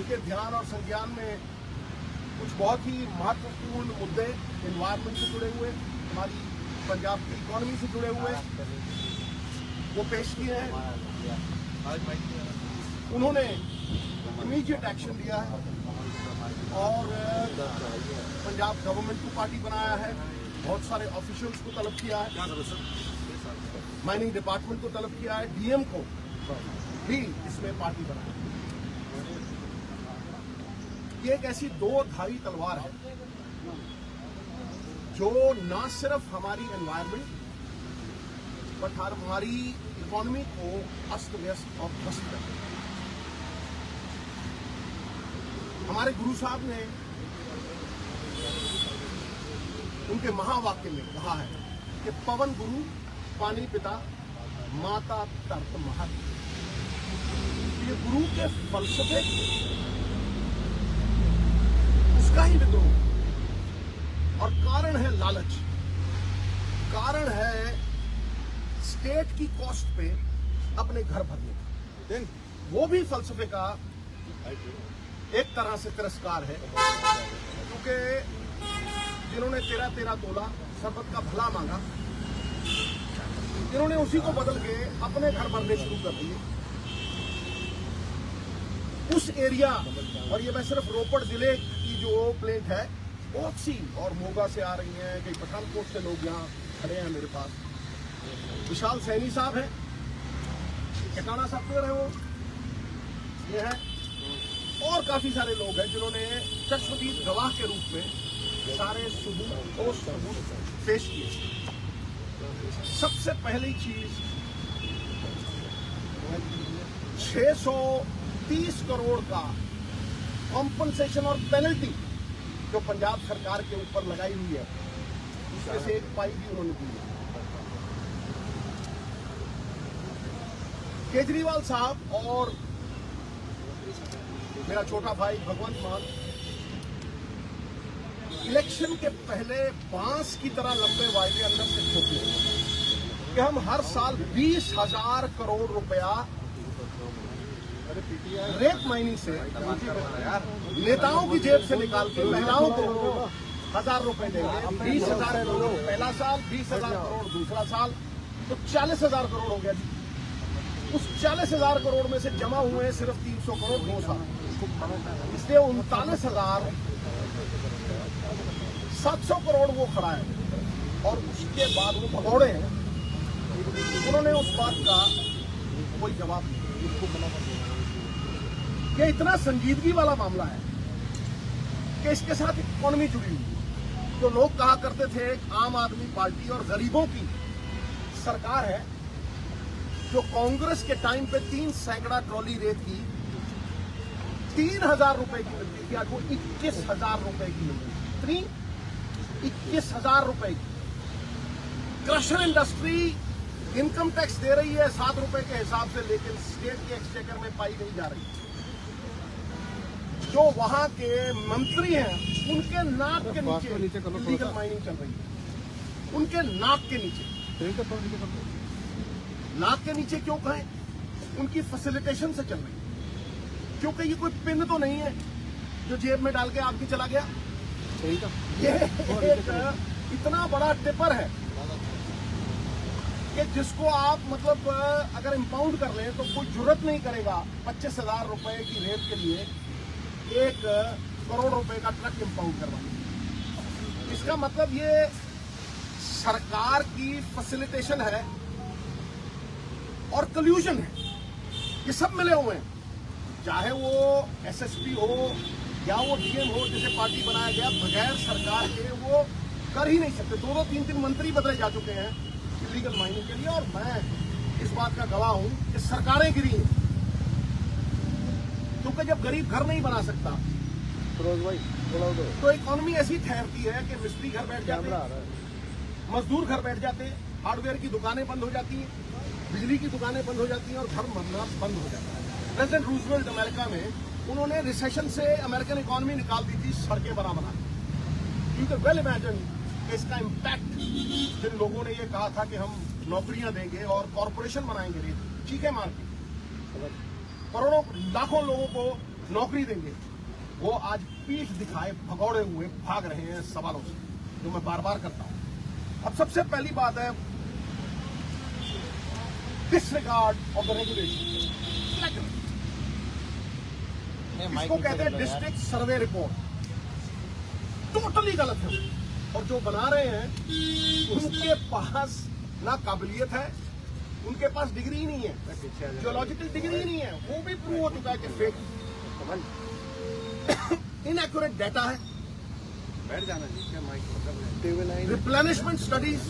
उनके ध्यान और संज्ञान में कुछ बहुत ही महत्वपूर्ण मुद्दे एनवायरमेंट से जुड़े हुए, हमारी पंजाब की इकोनॉमी से जुड़े हुए वो पेश किए हैं। उन्होंने इमीडिएट एक्शन लिया है और पंजाब गवर्नमेंट को पार्टी बनाया है, बहुत सारे ऑफिशियल्स को तलब किया है, माइनिंग डिपार्टमेंट को तलब किया है, डीएम को भी इसमें पार्टी बनाया है। ये एक ऐसी दो धारी तलवार है जो न सिर्फ हमारी एनवायरमेंट बट हमारी इकोनॉमी को अस्त व्यस्त और ध्वस्त कर देती है। हमारे गुरु साहब ने उनके महावाक्य में कहा है कि पवन गुरु, पानी पिता, माता तर्क महत। ये गुरु के फलसफे उसका ही विद्रोह और कारण है लालच, कारण है स्टेट की कॉस्ट पे अपने घर भरने का। वो भी फलसफे का एक तरह से तिरस्कार है, क्योंकि जिन्होंने 13-13 तोला सरबत का भला मांगा, इन्होंने उसी को बदल के अपने घर भरने शुरू कर दिए। उस एरिया, और ये मैं सिर्फ रोपड़ जिले की जो प्लेट है बहुत सी, और मोगा से आ रही हैं, कई पठानकोट से लोग यहाँ खड़े हैं मेरे पास, विशाल सैनी साहब हैं, ठिकाना सॉफ्टवेयर है वो, ये है, और काफी सारे लोग हैं जिन्होंने चश्मदीद गवाह के रूप में सारे सबूत पेश किए। सबसे पहली चीज 630 करोड़ का कॉम्पनसेशन और पेनल्टी जो पंजाब सरकार के ऊपर लगाई हुई है, उसमें से एक पाई भी उन्होंने दी है। केजरीवाल साहब और मेरा छोटा भाई भगवंत मान इलेक्शन के पहले बांस की तरह लंबे वायदे अंदर से ठोके कि हम हर साल 20,000 करोड़ रुपया रेत माइनिंग से नेताओं की जेब से निकाल के महिलाओं को 1,000 रुपए देंगे। 20,000 करोड़ पहला साल, 20,000 करोड़ दूसरा साल, तो 40,000 करोड़ हो गया जी। उस 40,000 करोड़ में से जमा हुए हैं सिर्फ 300 करोड़ 2 साल, इसलिए 39,700 करोड़ वो खड़ा है। और उसके बाद वो भगौड़े हैं, उन्होंने उस बात का कोई जवाब नहीं। ये इतना संजीदगी वाला मामला है कि इसके साथ इकोनॉमी जुड़ी हुई है। जो लोग कहा करते थे आम आदमी पार्टी और गरीबों की सरकार है, जो कांग्रेस के टाइम पे 3 सैकड़ा ट्रॉली रेत की 3,000 रुपए की मिलती थी, आज वो 21,000 रुपए की मिलती है। 21,000 रुपए की। क्रशर इंडस्ट्री इनकम टैक्स दे रही है 7 रुपए के हिसाब से, लेकिन स्टेट के एक्सचेकर में पाई नहीं जा रही। जो वहां के मंत्री हैं उनके नाक के नीचे इलीगल माइनिंग चल रही है, उनके नाक के नीचे। नाक के नीचे क्यों कहें? उनकी फैसिलिटेशन से चल रही है, क्योंकि ये कोई पिन तो नहीं है जो जेब में डाल के आपकी चला गया। ये एक इतना बड़ा टिपर है कि जिसको आप मतलब अगर इंपाउंड कर लें तो कोई जुर्रत नहीं करेगा 25,000 रुपए की रेत के लिए 1 करोड़ रुपए का ट्रक इंपाउंड करवाना। इसका मतलब ये सरकार की फैसिलिटेशन है और कल्यूजन है, ये सब मिले हुए हैं। चाहे वो एसएसपी हो या वो डीएम हो, जिसे पार्टी बनाया गया, बगैर सरकार के वो कर ही नहीं सकते। 2-2, 3-3 मंत्री बदले जा चुके हैं इलीगल माइनिंग के लिए, और मैं इस बात का गवाह हूं कि सरकारें गिरी हैं। क्योंकि जब गरीब घर नहीं बना सकता तो इकोनॉमी ऐसी ठहरती है कि मिस्त्री घर बैठ जाते हैं, मजदूर घर बैठ जाते हैं, हार्डवेयर की दुकानें बंद हो जाती हैं, बिजली की दुकानें बंद हो जाती हैं और घर बनना बंद हो जाता है। प्रेसिडेंट रूजवेल्ट अमेरिका में उन्होंने रिसेशन से अमेरिकन इकोनॉमी निकाल दी थी सड़कें बना। यू कैन वेल इमेजिन कि इसका इम्पैक्ट, जिन लोगों ने ये कहा था कि हम नौकरियां देंगे और कॉरपोरेशन बनाएंगे, चीखें मार के करोड़ों लाखों लोगों को नौकरी देंगे, वो आज पीठ दिखाए भगौड़े हुए भाग रहे हैं सवालों से, जो मैं बार बार करता हूं। अब सबसे पहली बात है डिसरिगार्ड ऑफ द रेगुलेशन। इसको कहते हैं डिस्ट्रिक्ट सर्वे रिपोर्ट। टोटली गलत है, और जो बना रहे हैं उनके पास ना काबिलियत है, उनके पास डिग्री ही नहीं है, जियोलॉजिकल डिग्री ही नहीं है, वो भी प्रूव हो चुका है कि फेक इनएक्यूरेट डाटा है। बैठ जाना जी, क्या माइक रिप्लेनिशमेंट स्टडीज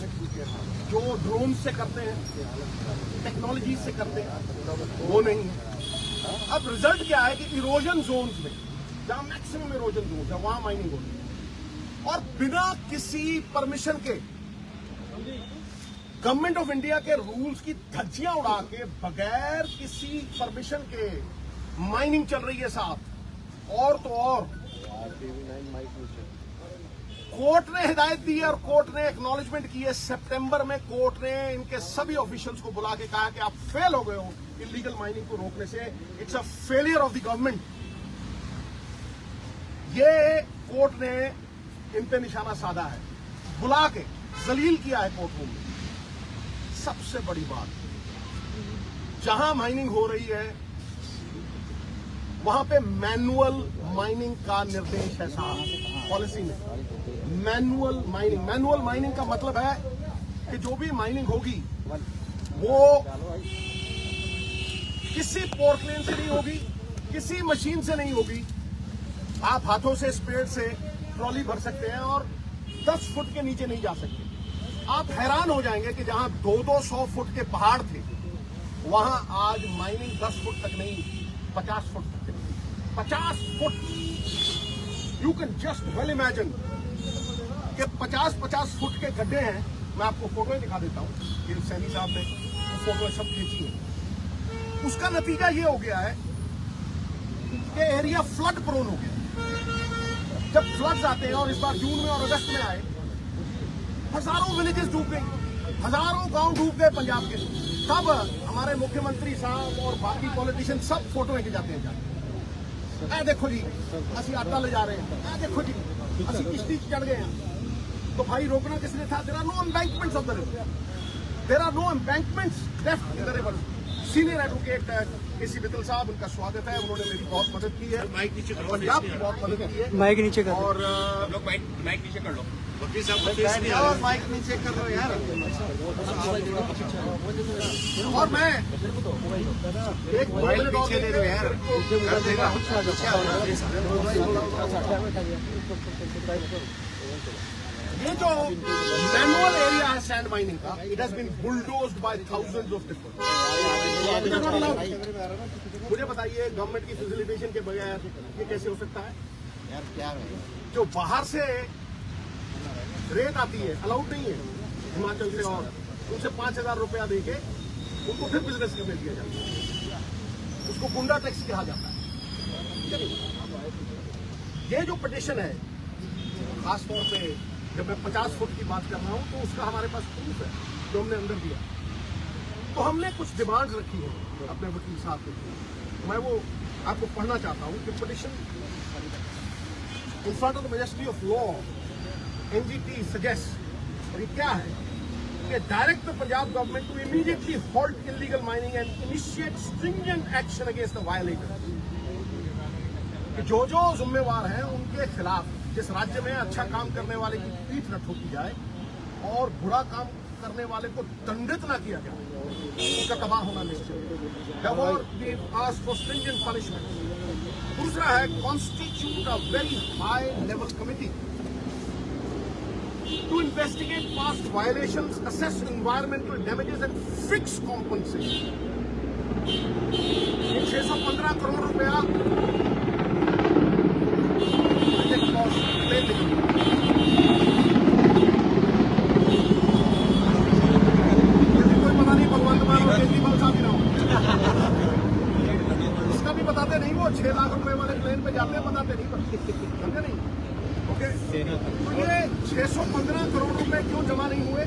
जो ड्रोन से करते हैं, टेक्नोलॉजी से करते हैं, वो नहीं है। अब रिजल्ट क्या है कि इरोजन जोन्स में, जहां मैक्सिमम इरोजन जोन है, वहां माइनिंग होती है, और बिना किसी परमिशन के गवर्नमेंट ऑफ इंडिया के रूल्स की धज्जियां उड़ा के बगैर किसी परमिशन के माइनिंग चल रही है साहब। और तो और कोर्ट ने हिदायत दी है और कोर्ट ने एक्नॉलेजमेंट की है। सितंबर में कोर्ट ने इनके सभी ऑफिशियल्स को बुला के कहा कि आप फेल हो गए हो इलीगल माइनिंग को रोकने से, it's a failure of the government. ये कोर्ट ने इन पे निशाना साधा है, बुला के जलील किया है कोर्ट रूम में। सबसे बड़ी बात, जहां माइनिंग हो रही है वहां पे मैनुअल माइनिंग का निर्देश है साहब पॉलिसी में। मैनुअल माइनिंग का मतलब है कि जो भी माइनिंग होगी वो किसी पोर्टलेन से नहीं होगी, किसी मशीन से नहीं होगी। आप हाथों से स्पेड से ट्रॉली भर सकते हैं और 10 फुट के नीचे नहीं जा सकते। आप हैरान हो जाएंगे कि जहां 200-200 फुट के पहाड़ थे, वहां आज माइनिंग 10 फुट तक नहीं, 50 फुट तक। 50 foot, you can just well imagine कि 50-50 फुट के गड्ढे हैं। मैं आपको फोटो दिखा देता हूं कि सैनी साहब ने वो फोटो सब खींची है। उसका नतीजा ये हो गया है कि एरिया फ्लड प्रोन हो गया। जब फ्लड्स आते हैं, और इस बार जून में और अगस्त में आए, हजारों विलेजेस डूब गई, हजारों गांव डूब गए पंजाब के। तब हमारे मुख्यमंत्री साहब और बाकी पॉलिटिशियन सब फोटो लेके जाते हैं। ए देखो जी, असि आटा ले जा रहे हैं, ए देखो जी असि किश्ती चढ़ गए हैं। तो भाई रोकना किसने था? There are no embankments of the river, there are no embankments left in the river. Senior advocate KC Mittal साहब, उनका स्वागत है, उन्होंने मेरी बहुत मदद की है, पंजाब की बहुत मदद की है। माइक नीचे कर, और लोग माइक नीचे कर लो, वकील साहब और माइक नीचे कर लो यार। और मैं एक पीछे दे दो यार, कर देगा। ये जो मैनुअल एरिया है सैंड माइनिंग का, it has been bulldozed by thousands of tipper. मुझे बताइए, गवर्नमेंट की फैसिलिटेशन के बगैर ये कैसे हो सकता है? यार क्या है, जो बाहर से रेत आती है, अलाउड नहीं है हिमाचल से, और उनसे 5,000 रुपया देके उनको फिर बिजनेस करने दिया जाता है, उसको गुंडा टैक्स कहा जाता है। ये जो पिटीशन है, खासतौर पे जब मैं 50 फुट की बात कर रहा हूं, तो उसका हमारे पास प्रूफ है जो हमने अंदर दिया। तो हमने कुछ डिमांड्स रखी है अपने वकील साहब के। मैं वो आपको पढ़ना चाहता हूं कि petition in front of the majesty of law NGT suggest, और ये क्या है कि direct the Punjab government to immediately halt illegal mining and initiate stringent action against the violator. कि जो जो जिम्मेवार हैं उनके खिलाफ, जिस राज्य में अच्छा काम करने वाले की पीठ न ठोकी जाए और बुरा काम करने वाले को दंडित न किया जाए, उसका तबाह होना निश्चित है। और we ask for stringent punishment. दूसरा है constitute a very high level committee to investigate past violations, assess environmental damages and fix compensation. 615 crore रुपया प्रोजेक्ट कॉस्ट ले लेंगे। कोई पता नहीं भगवंत मान और केजरीवाल साहब ही ना हो, इसका भी बताते नहीं। वो 6 लाख रुपए वाले प्लेन पे जाते हैं, बताते नहीं, समझे नहीं? ओके, तो ये 615 करोड़ रुपए क्यों जमा नहीं हुए?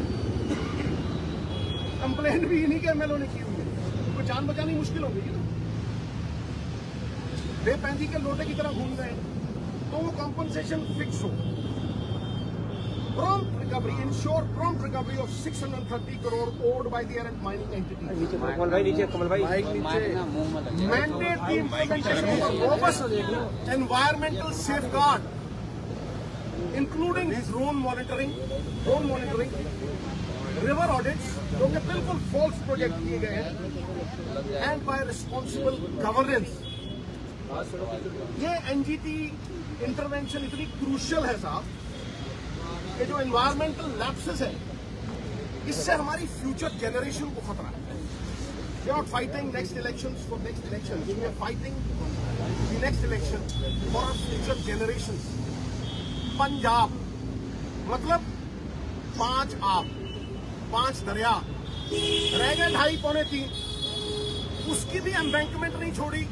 कंप्लेंट भी इन्हीं के एमएलओ ने की हुई है। कोई जान बचानी मुश्किल हो गई ना। बेपैंती के लोटे की तरह घूम रहे हैं, तो वो कॉम्पनसेशन फिक्स हो। Prompt recovery, ensure prompt recovery of 630 crore owed by the errant mining entity. कमल भाई नीचे, कमल भाई Mandate the implementation of a robust environmental safeguard, including drone monitoring, river audits, जो कि बिल्कुल false प्रोजेक्ट किए गए हैं, and by responsible governance. ये NGT इंटरवेंशन इतनी क्रूशियल है साहब, ये जो एनवायरमेंटल लैप्सेस है, इससे हमारी फ्यूचर जनरेशन को खतरा है। We are not fighting next elections for next election, we are fighting the next election for our future generation. Punjab मतलब 5 आप, 5 दरिया, रह गए 2.5-3, उसकी भी एम्बैंकमेंट नहीं छोड़ी,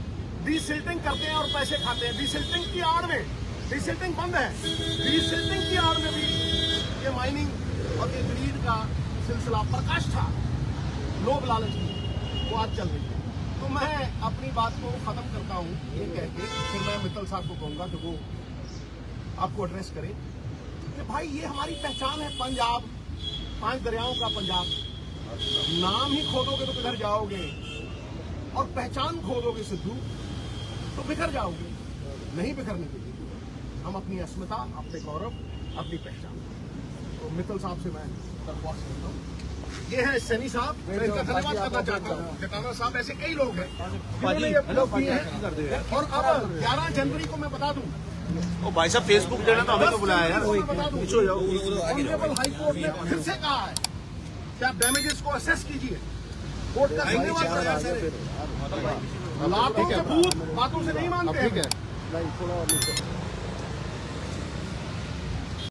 डीसिल्टिंग करते हैं और पैसे खाते हैं। डीसिल्टिंग की आड़ में, डीसिल्टिंग बंद है, डीसिल्टिंग की आड़ में भी ये माइनिंग और ये ग्रीड का सिलसिला प्रकाश था, लोभ लालच की, वो आज चल रही है। तो मैं अपनी बात को खत्म करता हूँ ये कह के, फिर मैं मित्तल साहब को कहूंगा कि वो आपको एड्रेस करें कि भाई ये हमारी पहचान है, पंजाब, 5 दरियाओं का पंजाब। नाम ही खोदोगे तो किधर जाओगे, और पहचान खोदोगे सिद्धू तो बिखर जाओगे। नहीं बिखरने के लिए हम अपनी अस्मिता, अपने गौरव, अपनी पहचान। तो मित्तल साहब से मैं दरख्वास्त करता हूँ। ये है सैनी साहब, मैं इनका धन्यवाद करना चाहता हूँ। जटाना साहब, ऐसे कई लोग हैं जिन्होंने ये प्रूफ किए हैं। और अब 11 जनवरी को मैं बता दूं, ओ भाई साहब फेसबुक देना तो हमें तो बुलाया यार। ऑनरेबल हाई कोर्ट ने फिर से कहा है कि आप डैमेजेस को असेस कीजिए। कोर्ट का धन्यवाद करना चाहिए। लातों के भूत बातों से नहीं मानते हैं।